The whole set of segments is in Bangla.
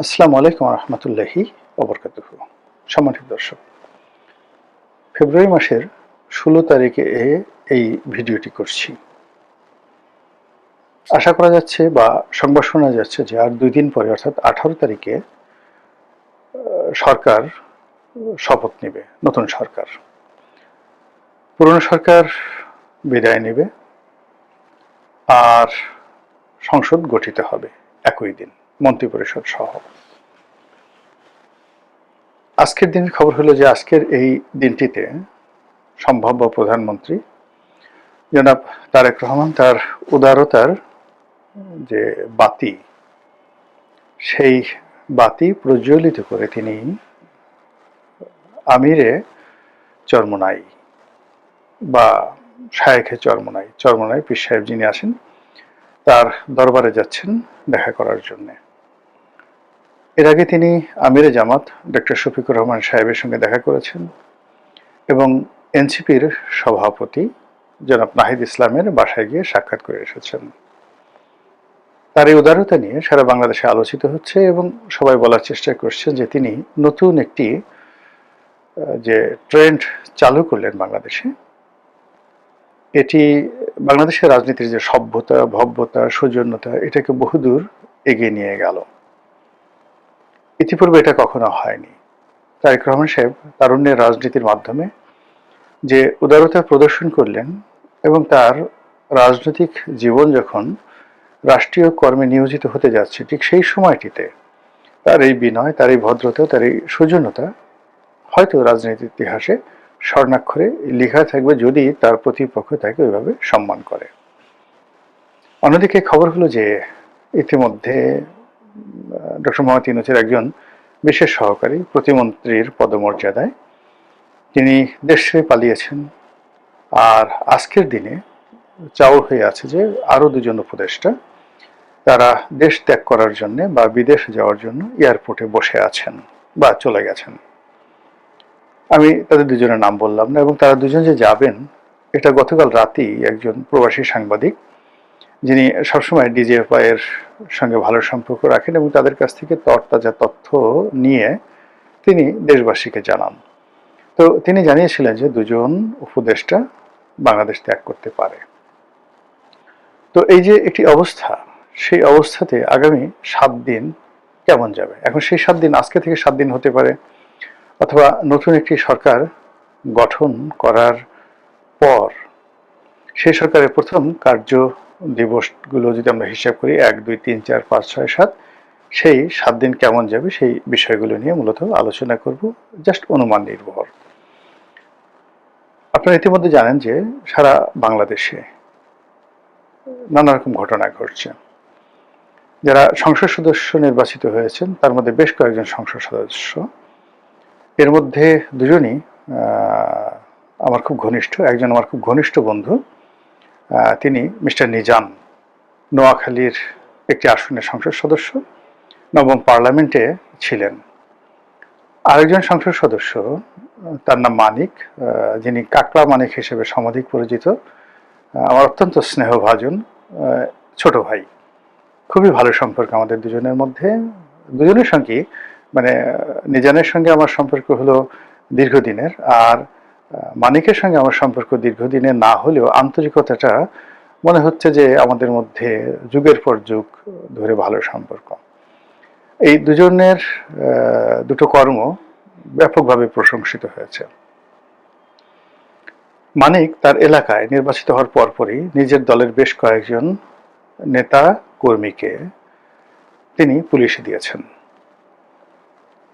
আসসালামু আলাইকুম রহমতুল্লাহি ওবরকাতুহু। সম্মানিত দর্শক, ফেব্রুয়ারি মাসের 16 তারিখে এই ভিডিওটি করছি। আশা করা যাচ্ছে বা সংবাদ শোনা যাচ্ছে যে আর 2 দিন পরে অর্থাৎ 18 তারিখে সরকার শপথ নেবে, নতুন সরকার। পুরনো সরকার বিদায় নেবে আর সংসদ গঠিত হবে একই দিন, মন্ত্রিপরিষদ সহ। আজকের দিনের খবর হলো যে আজকের এই দিনটিতে সম্ভাব্য প্রধানমন্ত্রী জনাব তারেক রহমান তার উদারতার যে বাতি, সেই বাতি প্রজ্বলিত করে তিনি আমিরে চরমোনাই বা শায়েখে চরমোনাই পীর সাহেব যিনি আসেন, তার দরবারে যাচ্ছেন দেখা করার জন্য। এর আগে তিনি আমিরে জামাত ডক্টর শফিকুর রহমান সাহেবের সঙ্গে দেখা করেছেন এবং এনসিপির সভাপতি জনাব নাহিদ ইসলামের বাসায় গিয়ে সাক্ষাৎ করে এসেছেন। তার এই উদারতা নিয়ে সারা বাংলাদেশে আলোচিত হচ্ছে এবং সবাই বলার চেষ্টা করছেন যে তিনি নতুন একটি যে ট্রেন্ড চালু করলেন বাংলাদেশে, এটি বাংলাদেশের রাজনীতির যে সভ্যতা, ভব্যতা, সৌজন্যতা, এটাকে বহুদূর এগিয়ে নিয়ে গেল। ইতিপূর্বে এটা কখনো হয়নি। তারেক রহমান সাহেব তারুণ্যের রাজনীতির মাধ্যমে যে উদারতা প্রদর্শন করলেন এবং তার রাজনৈতিক জীবন যখন রাষ্ট্রীয় কর্মে নিয়োজিত হতে যাচ্ছে, ঠিক সেই সময়টিতে তার এই বিনয়, তার এই ভদ্রতা, তার এই সৌজন্যতা হয়তো রাজনীতির ইতিহাসে স্বর্ণাক্ষরে লেখা থাকবে যদি তার প্রতিপক্ষ তাকে ওইভাবে সম্মান করে। অন্যদিকে খবর হলো যে ইতিমধ্যে ডক্টর মোহাম্মদ ইউনূসের একজন বিশেষ সহকারী প্রতিমন্ত্রীর পদমর্যাদায় তিনি দেশ ছেড়ে পালিয়েছেন। আর আজকের দিনে চাউর হয়ে আছে যে আরো 2 জন উপদেষ্টা তারা দেশ ত্যাগ করার জন্য বা বিদেশ যাওয়ার জন্য এয়ারপোর্টে বসে আছেন বা চলে গেছেন। আমি তাদের 2 জনের নাম বললাম না, এবং তারা 2 জন যে যাবেন এটা গতকাল রাতেই একজন প্রবাসী সাংবাদিক, যিনি সবসময় ডিজিএফআই এর সঙ্গে ভালো সম্পর্ক রাখেন এবং তাদের কাছ থেকে তরতাজা তথ্য নিয়ে তিনি দেশবাসীকে জানান। তো তিনি জানিয়েছিলেন যে 2 জন উপদেষ্টা বাংলাদেশ ত্যাগ করতে পারে। তো এই যে একটি অবস্থা, সেই অবস্থাতে আগামী 7 দিন কেমন যাবে? এখন সেই 7 দিন আজকে থেকে 7 দিন হতে পারে, অথবা নতুন একটি সরকার গঠন করার পর সেই সরকারের প্রথম কার্য দিবসগুলো যদি আমরা হিসাব করি 1, 2, 3, 4, 5, 6, 7, সেই 7 দিন কেমন যাবে সেই বিষয়গুলো নিয়ে মূলত আলোচনা করব, জাস্ট অনুমান নির্ভর। আপনারা ইতিমধ্যে জানেন যে সারা বাংলাদেশে নানা রকম ঘটনা ঘটছে। যারা সংসদ সদস্য নির্বাচিত হয়েছেন তার মধ্যে বেশ কয়েকজন সংসদ সদস্য, এর মধ্যে 2 জনই আমার খুব ঘনিষ্ঠ। একজন আমার খুব ঘনিষ্ঠ বন্ধু, তিনি মিস্টার নিজাম, নোয়াখালীর একটি আসনের সংসদ সদস্য, 9ম পার্লামেন্টে ছিলেন। আরেকজন সংসদ সদস্য, তার নাম মানিক, যিনি কাকড়া মানিক হিসেবে সমধিক পরিচিত, আমার অত্যন্ত স্নেহভাজন ছোট ভাই। খুবই ভালো সম্পর্ক আমাদের 2 জনের মধ্যে। 2 জনের সঙ্গে মানে নিজামের সঙ্গে আমার সম্পর্ক হলো দীর্ঘদিনের, আর মানিকের সঙ্গে আমার সম্পর্ক দীর্ঘদিনের না হলেও আন্তরিকতাটা মনে হচ্ছে যে আমাদের মধ্যে যুগের পর যুগ ধরে ভালো সম্পর্ক। এই 2 জনের দুটো কর্ম ব্যাপকভাবে প্রশংসিত হয়েছে। মানিক তার এলাকায় নির্বাচিত হওয়ার পরপরই নিজের দলের বেশ কয়েকজন নেতা কর্মীকে তিনি পুলিশে দিয়েছেন।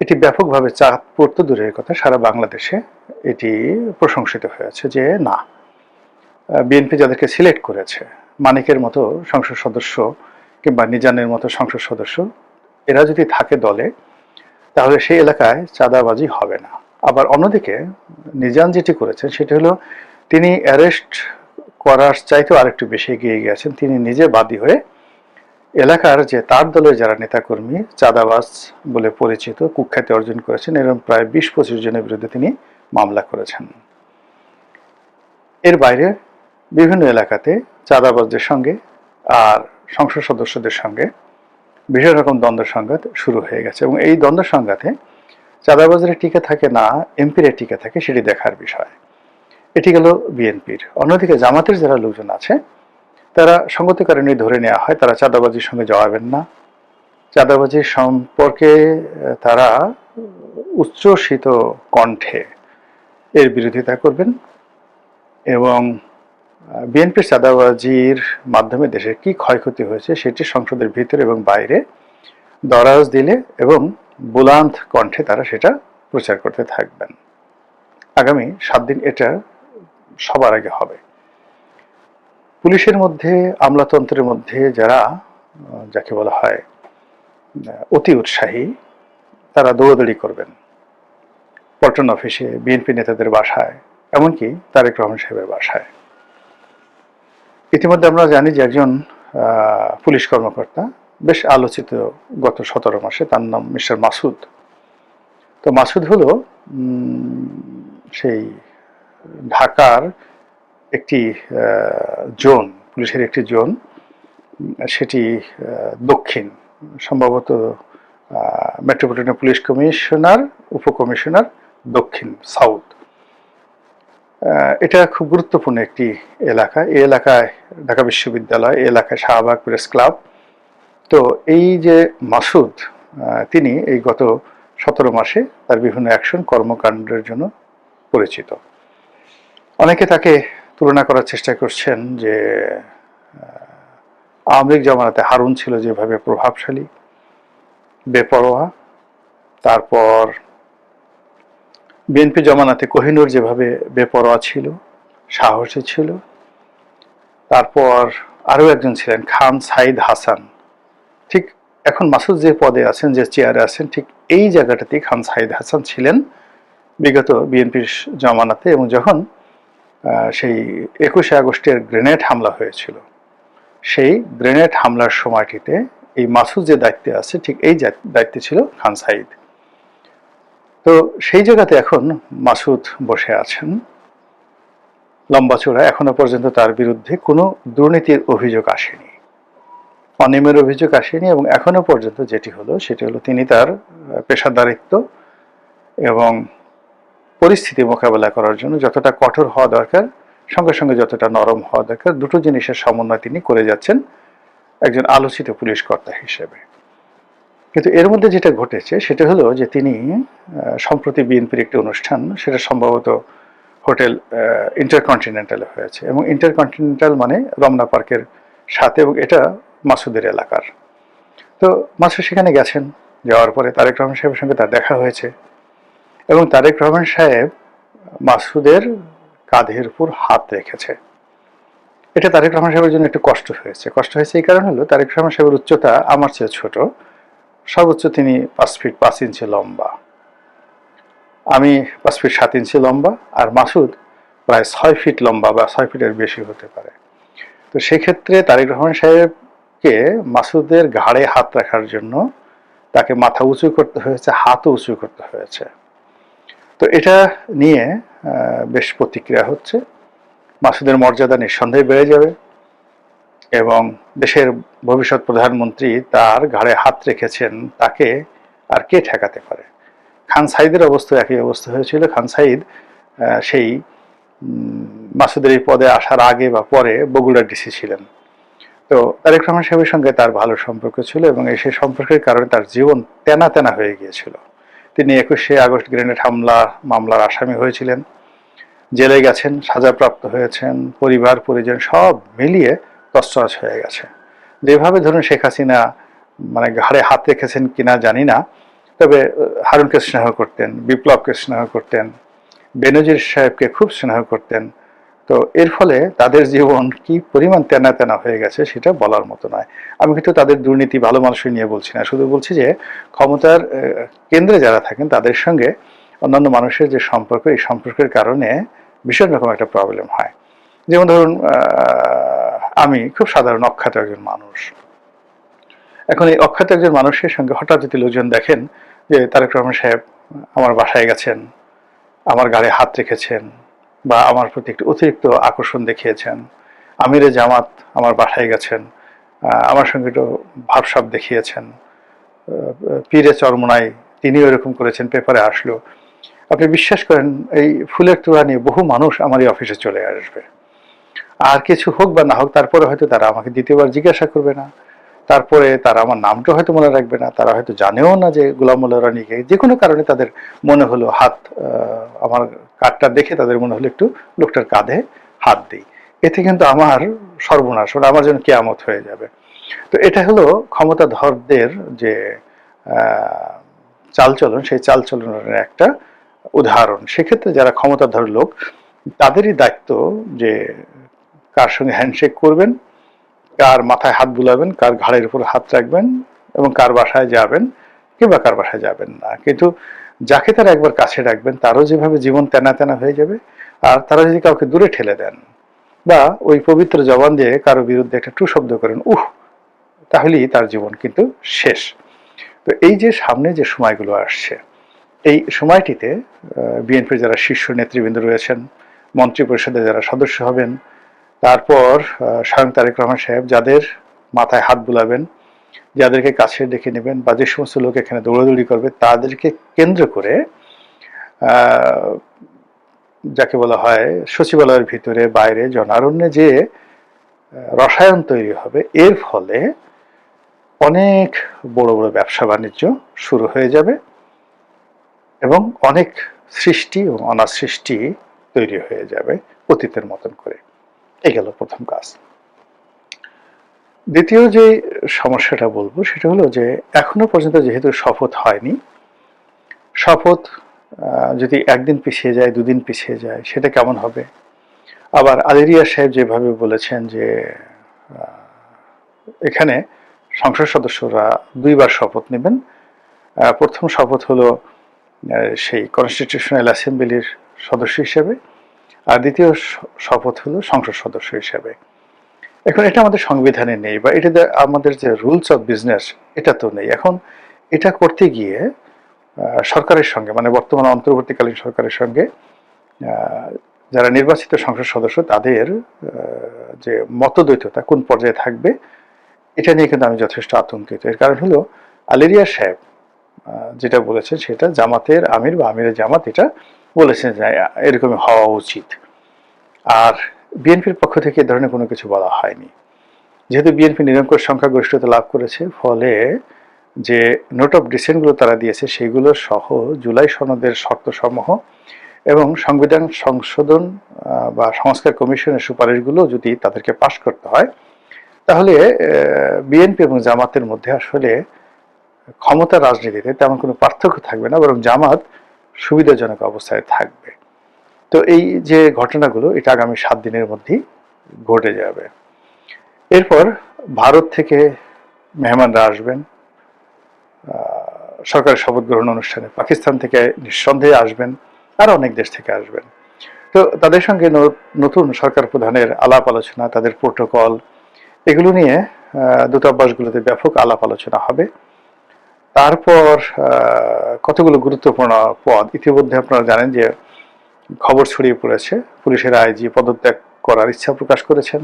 এটি ব্যাপকভাবে চাপ পড়তে দূরের কথা, সারা বাংলাদেশে এটি প্রশংসিত হয়েছে যে না, বিএনপি যাদেরকে সিলেক্ট করেছে, মানিকের মতো সংসদ সদস্য কিংবা নিজানের মতো সংসদ সদস্য, এরা যদি থাকে দলে তাহলে সেই এলাকায় চাঁদাবাজি হবে না। আবার অন্যদিকে নিজান যেটি করেছেন সেটি হলো তিনি অ্যারেস্ট করার চাইতেও আরেকটু বেশি এগিয়ে গিয়েছেন। তিনি নিজে বাদী হয়ে এলাকার যে তার দলের যারা নেতাকর্মী চাঁদাবাজ বলে পরিচিত, কুখ্যাতি অর্জন করেছেন, এরকম প্রায় 20-25 জনের বিরুদ্ধে তিনি মামলা করেছেন। এর বাইরে বিভিন্ন এলাকাতে চাঁদাবাজদের সঙ্গে আর সংসদ সদস্যদের সঙ্গে ভীষণ রকম দ্বন্দ্ব সংঘাত শুরু হয়ে গেছে, এবং এই দ্বন্দ্ব সংঘাতে চাঁদাবাজারে টিকে থাকে না এমপিরা টিকে থাকে সেটি দেখার বিষয়। এটি গেল বিএনপির। অন্যদিকে জামাতের যারা লোকজন আছে তারা সঙ্গত কারণে ধরে নেওয়া হয় তারা চাঁদাবাজির সঙ্গে জড়াবেন না, চাঁদাবাজির সম্পর্কে তারা উচ্ছ্বসিত কণ্ঠে এর বিরোধিতা করবেন, এবং বিএনপির চাঁদাবাজির মাধ্যমে দেশের কি ক্ষয়ক্ষতি হয়েছে সেটি সংসদের ভিতরে এবং বাইরে দরাজ দিলে এবং বুলান্ত কণ্ঠে তারা সেটা প্রচার করতে থাকবেন। আগামী 7 দিন এটা সবার আগে হবে। পুলিশের মধ্যে, আমলাতন্ত্রের মধ্যে যারা যাকে বলা হয় অতি উৎসাহী, তারা দৌড়াদৌড়ি করবেন পল্টন অফিসে, বিএনপি নেতাদের বাসায়, এমনকি তারেক রহমান সাহেবের বাসায়। ইতিমধ্যে আমরা জানি যে একজন পুলিশ কর্মকর্তা বেশ আলোচিত গত 17 মাসে, তার নাম মিস্টার মাসুদ। তো মাসুদ হলো সেই ঢাকার একটি জোন, পুলিশের একটি জোন, সেটি দক্ষিণ, সম্ভবত মেট্রোপলিটন পুলিশ কমিশনার, উপকমিশনার দক্ষিণ, সাউথ। এটা খুব গুরুত্বপূর্ণ একটি এলাকা। এই এলাকায় ঢাকা বিশ্ববিদ্যালয়, এই এলাকায় শাহবাগ প্রেস ক্লাব। তো এই যে মাসুদ, তিনি এই গত 17 মাসে তার বিভিন্ন অ্যাকশন কর্মকাণ্ডের জন্য পরিচিত। অনেকে তাকে তুলনা করার চেষ্টা করছেন যে আওয়ামী লীগ জমানাতে হারুন ছিল যেভাবে প্রভাবশালী, বেপরোয়া, তারপর বিএনপি জমানাতে কোহিনুর যেভাবে বেপরোয়া ছিল, সাহসী ছিল, তারপর আরও একজন ছিলেন খান সাইদ হাসান। ঠিক এখন মাসুদ যে পদে আছেন, যে চেয়ারে আছেন, ঠিক এই জায়গাটাতেই খান সাইদ হাসান ছিলেন বিগত বিএনপির জমানাতে। এবং যখন সেই 21শে আগস্টের গ্রেনেড হামলা হয়েছিল, সেই গ্রেনেড হামলার সময়টিতে এই মাসুদ যে দায়িত্বে আছে, ঠিক এই দায়িত্বে ছিল খান সাইদ। তো সেই জায়গাতে এখন মাসুদ বসে আছেন লম্বা চূড়া। এখনো পর্যন্ত তার বিরুদ্ধে কোনো দুর্নীতির অভিযোগ আসেনি, অনিয়মের অভিযোগ আসেনি, এবং এখনো পর্যন্ত যেটি হলো সেটি হলো তিনি তার পেশাদারিত্ব এবং পরিস্থিতি মোকাবেলা করার জন্য যতটা কঠোর হওয়া দরকার, সঙ্গে সঙ্গে যতটা নরম হওয়া দরকার, দুটো জিনিসের সমন্বয় তিনি করে যাচ্ছেন একজন আলোচিত পুলিশ কর্তা হিসেবে। কিন্তু এর মধ্যে যেটা ঘটেছে সেটা হলো যে তিনি সম্প্রতি বিএনপির একটি অনুষ্ঠান, সেটা সম্ভবত হোটেল ইন্টারকন্টিনেন্টালে হয়েছে, এবং ইন্টারকন্টিনেন্টাল মানে রমনা পার্কের সাথে, এবং এটা মাসুদের এলাকার। তো মাসুদ সেখানে গেছেন, যাওয়ার পরে তারেক রহমান সাহেবের সঙ্গে তার দেখা হয়েছে, এবং তারেক রহমান সাহেব মাসুদের কাঁধের উপর হাত রেখেছে। এটা তারেক রহমান সাহেবের জন্য একটু কষ্ট হয়েছে এই কারণ হলো তারেক রহমান সাহেবের উচ্চতা আমার চেয়ে ছোট, সর্বোচ্চ তিনি 5 ফিট 5 ইঞ্চি লম্বা, আমি 5 ফিট 7 ইঞ্চি লম্বা, আর মাসুদ প্রায় 6 ফিট লম্বা বা 6 ফিটের বেশি হতে পারে। তো সেক্ষেত্রে তারেক রহমান সাহেবকে মাসুদের ঘাড়ে হাত রাখার জন্য তাকে মাথা উঁচু করতে হয়েছে, হাতও উঁচু করতে হয়েছে। তো এটা নিয়ে বেশ প্রতিক্রিয়া হচ্ছে। মাসুদের মর্যাদা নিঃসন্দেহে বেড়ে যাবে, এবং দেশের ভবিষ্যৎ প্রধানমন্ত্রী তার ঘাড়ে হাত রেখেছেন, তাকে আর কে ঠেকাতে পারে। খান সাইদের অবস্থা একই অবস্থা হয়েছিল। খান সাইদ সেই মাসুদের এই পদে আসার আগে বা পরে বগুড়ার ডিসি ছিলেন। তো তারেক রহমান সাহেবের সঙ্গে তার ভালো সম্পর্ক ছিল, এবং সেই সম্পর্কের কারণে তার জীবন তেনা তেনা হয়ে গিয়েছিল। তিনি 21শে আগস্ট গ্রেনেড হামলা মামলার আসামি হয়েছিলেন, জেলে গেছেন, সাজাপ্রাপ্ত হয়েছেন, পরিবার পরিজন সব মিলিয়ে তছনছ হয়ে গেছে। যেভাবে ধরুন শেখ হাসিনা মানে ঘাড়ে হাত রেখেছেন কিনা জানি না, তবে হারুনকে স্নেহ করতেন, বিপ্লবকে স্নেহ করতেন, বেনজির সাহেবকে খুব স্নেহ করতেন। তো এর ফলে তাদের জীবন কি পরিমাণ তেনা তেনা হয়ে গেছে সেটা বলার মতো নয়। আমি কিন্তু তাদের দুর্নীতি, ভালো মানুষই নিয়ে বলছি না, শুধু বলছি যে ক্ষমতার কেন্দ্রে যারা থাকেন তাদের সঙ্গে অন্যান্য মানুষের যে সম্পর্ক, এই সম্পর্কের কারণে ভীষণ রকম একটা প্রবলেম হয়। যেমন ধরুন আমি খুব সাধারণ অখ্যাত একজন মানুষ, এখন এই অখ্যাত একজন মানুষের সঙ্গে হঠাৎ যদি লোকজন দেখেন যে তারেক রহমান সাহেব আমার বাসায় গেছেন, আমার গায়ে হাত রেখেছেন, বা আমার প্রতি একটু অতিরিক্ত আকর্ষণ দেখিয়েছেন, আমিরে জামাত আমার বাসায় গেছেন, আমার সঙ্গে একটু ভাবসাব দেখিয়েছেন। পীরে চরমোনাই তিনিও এরকম করেছেন, পেপারে আসলো। আপনি বিশ্বাস করেন এই ফুলের তোড়া নিয়ে বহু মানুষ আমার এই অফিসে চলে আসবে, আর কিছু হোক বা না হোক তারপরে হয়তো তারা আমাকে দ্বিতীয়বার জিজ্ঞাসা করবে না, তারপরে তারা আমার নামটা হয়তো মনে রাখবে না, তারা হয়তো জানেও না যে গোলাম মোল্লা রানীকে। যে কোনো কারণে তাদের মনে হলো হাত, আমার কার্ডটা দেখে তাদের মনে হলো একটু লোকটার কাঁধে হাত দিই, এতে কিন্তু আমার সর্বনাশ, ওটা আমার জন্য কেয়ামত হয়ে যাবে। তো এটা হলো ক্ষমতাধরদের যে চালচলন, সেই চালচলনের একটা উদাহরণ। সেক্ষেত্রে যারা ক্ষমতাধর লোক, তাদেরই দায়িত্ব যে কার সঙ্গে হ্যান্ডশেক করবেন, কার মাথায় হাত বুলাবেন, কার ঘাড়ের উপর হাত রাখবেন, এবং কার বাসায় যাবেন কিংবা কার বাসায় যাবেন না। কিন্তু যাকে তারা একবার কাছে রাখবেন তারও যেভাবে জীবন তেনা তেনা হয়ে যাবে, আর তারা যদি কাউকে দূরে ঠেলে দেন বা ওই পবিত্র জবান দিয়ে কারো বিরুদ্ধে একটা টু শব্দ করেন, তাহলেই তার জীবন কিন্তু শেষ। তো এই যে সামনে যে সময়গুলো আসছে, এই সময়টিতে বিএনপির যারা শীর্ষ নেতৃবৃন্দ রয়েছেন, মন্ত্রী পরিষদে যারা সদস্য হবেন, তারপর স্বয়ং তারেক রহমান সাহেব যাদের মাথায় হাত বুলাবেন, যাদেরকে কাছে ডেকে নেবেন, বা যে সমস্ত লোক এখানে দৌড়াদৌড়ি করবে, তাদেরকে কেন্দ্র করে যাকে বলা হয় সচিবালয়ের ভিতরে বাইরে জনারণ্যে যে রসায়ন তৈরি হবে, এর ফলে অনেক বড় বড় ব্যবসা বাণিজ্য শুরু হয়ে যাবে এবং অনেক সৃষ্টি ও অনাসৃষ্টি তৈরি হয়ে যাবে অতীতের মতন করে। এই গেল প্রথম কাজ। দ্বিতীয় যে সমস্যাটা বলবো সেটা হলো যে এখনো পর্যন্ত যেহেতু শপথ হয়নি, শপথ যদি একদিন পিছিয়ে যায়, দুদিন পিছিয়ে যায়, সেটা কেমন হবে? আবার আলেরিয়া সাহেব যেভাবে বলেছেন যে এখানে সংসদ সদস্যরা দুইবার শপথ নেবেন, প্রথম শপথ হলো সেই কনস্টিটিউশনাল অ্যাসেম্বলির সদস্য হিসেবে, আর দ্বিতীয় শপথ হলো সংসদ সদস্য হিসেবে। এখন এটা আমাদের সংবিধানে নেই, বা এটা আমাদের যে রুলস অফ বিজনেস এটা তো নেই। এখন এটা করতে গিয়ে সরকারের সঙ্গে, মানে বর্তমান অন্তর্বর্তীকালীন সরকারের সঙ্গে যারা নির্বাচিত সংসদ সদস্য তাদের যে মতদ্বৈততা কোন পর্যায়ে থাকবে, এটা নিয়ে কিন্তু আমি যথেষ্ট আতঙ্কিত। এর কারণ হলো আলেরিয়া সাহেব যেটা বলেছেন সেটা জামাতের আমির বা আমিরের জামাত এটা বলেছেন যে এরকমই হওয়া উচিত, আর বিএনপির পক্ষ থেকে এ ধরনের কোনো কিছু বলা হয়নি। যেহেতু বিএনপি নিরঙ্কুশ সংখ্যাগরিষ্ঠতা লাভ করেছে, ফলে যে নোট অফ ডিসেন্টগুলো তারা দিয়েছে সেগুলো সহ জুলাই সনদের শর্তসমূহ এবং সংবিধান সংশোধন বা সংস্কার কমিশনের সুপারিশগুলো যদি তাদেরকে পাশ করতে হয়, তাহলে বিএনপি এবং জামাতের মধ্যে আসলে ক্ষমতা রাজনীতিতে তেমন কোনো পার্থক্য থাকবে না, বরং জামাত সুবিধাজনক অবস্থায় থাকবে। তো এই যে ঘটনাগুলো এটা আগামী 7 দিনের মধ্যেই ঘটে যাবে। এরপর ভারত থেকে মেহমানরা আসবেন সরকারের শপথ গ্রহণ অনুষ্ঠানে, পাকিস্তান থেকে নিঃসন্দেহে আসবেন, আর অনেক দেশ থেকে আসবেন। তো তাদের সঙ্গে নতুন সরকার প্রধানের আলাপ আলোচনা, তাদের প্রোটোকল, এগুলো নিয়ে দূতাবাসগুলোতে ব্যাপক আলাপ আলোচনা হবে। তারপর কতগুলো গুরুত্বপূর্ণ পদ ইতিমধ্যে আপনারা জানেন যে খবর ছড়িয়ে পড়েছে, পুলিশের আইজি পদত্যাগ করার ইচ্ছা প্রকাশ করেছেন।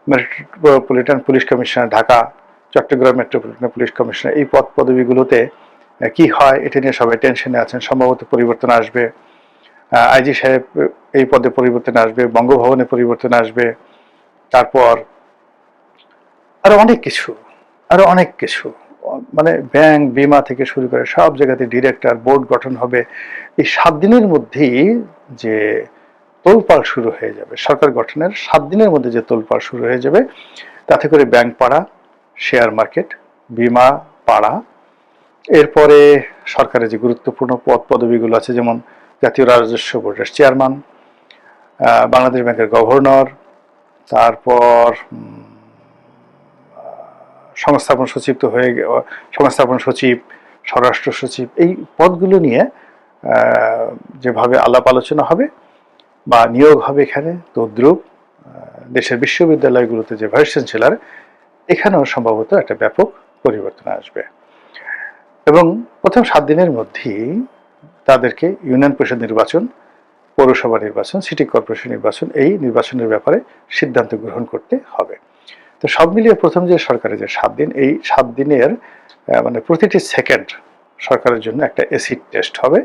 Metropolitan police commissioner Dhaka, Chittagong metropolitan police commissioner, এই পদ পদবিগুলোতে কি হয় এটা নিয়ে সবাই টেনশনে আছেন। সম্ভবত পরিবর্তন আসবে, আইজি সাহেব এই পদে পরিবর্তন আসবে, বঙ্গভবনে পরিবর্তন আসবে, তারপর আরো অনেক কিছু, আরো অনেক কিছু, মানে ব্যাংক বিমা থেকে শুরু করে সব জায়গাতে ডিরেক্টর বোর্ড গঠন হবে। এই 7 দিনের মধ্যেই যে তোলপাড় শুরু হয়ে যাবে, সরকার গঠনের 7 দিনের মধ্যে যে তোলপাড় শুরু হয়ে যাবে, তাতে করে ব্যাংক পাড়া, শেয়ার মার্কেট, বিমা পাড়া, এরপরে সরকারের যে গুরুত্বপূর্ণ পদ পদবিগুলো আছে, যেমন জাতীয় রাজস্ব বোর্ডের চেয়ারম্যান, বাংলাদেশ ব্যাংকের গভর্নর, তারপর সংস্থাপন সচিব তো হয়ে সংস্থাপন সচিব, স্বরাষ্ট্র সচিব, এই পদগুলো নিয়ে যেভাবে আলাপ আলোচনা হবে বা নিয়োগ হবে এখানে, তদ্রুপ দেশের বিশ্ববিদ্যালয়গুলোতে যে ভাইস চ্যান্সেলর, এখানেও সম্ভবত একটা ব্যাপক পরিবর্তন আসবে। এবং প্রথম 7 দিনের মধ্যেই তাদেরকে ইউনিয়ন পরিষদ নির্বাচন, পৌরসভা নির্বাচন, সিটি কর্পোরেশন নির্বাচন, এই নির্বাচনের ব্যাপারে সিদ্ধান্ত গ্রহণ করতে হবে। তো সব মিলিয়ে প্রথম যে সরকারের যে 7 দিন, এই 7 দিনের মানে প্রতিটি সেকেন্ড সরকারের জন্য একটা অ্যাসিড টেস্ট হবে।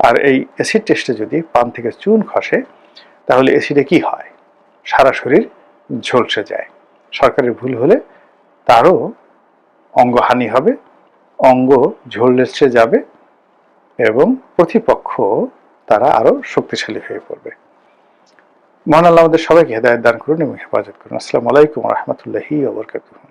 আর এই অ্যাসিড টেস্টে যদি পান থেকে চুন খসে, তাহলে অ্যাসিডে কি হয়? সারা শরীর ঝলসে যায়। সরকারের ভুল হলে তারও অঙ্গহানি হবে, অঙ্গ ঝলসে যাবে এবং প্রতিপক্ষ তারা আরো শক্তিশালী হয়ে পড়বে। মহান আল্লাহ আমাদের সবাইকে হেদায়েত দান করুন এবং হেফাজত করুন। আসসালামু আলাইকুম ওয়া রাহমাতুল্লাহি ওয়া বারাকাতুহু।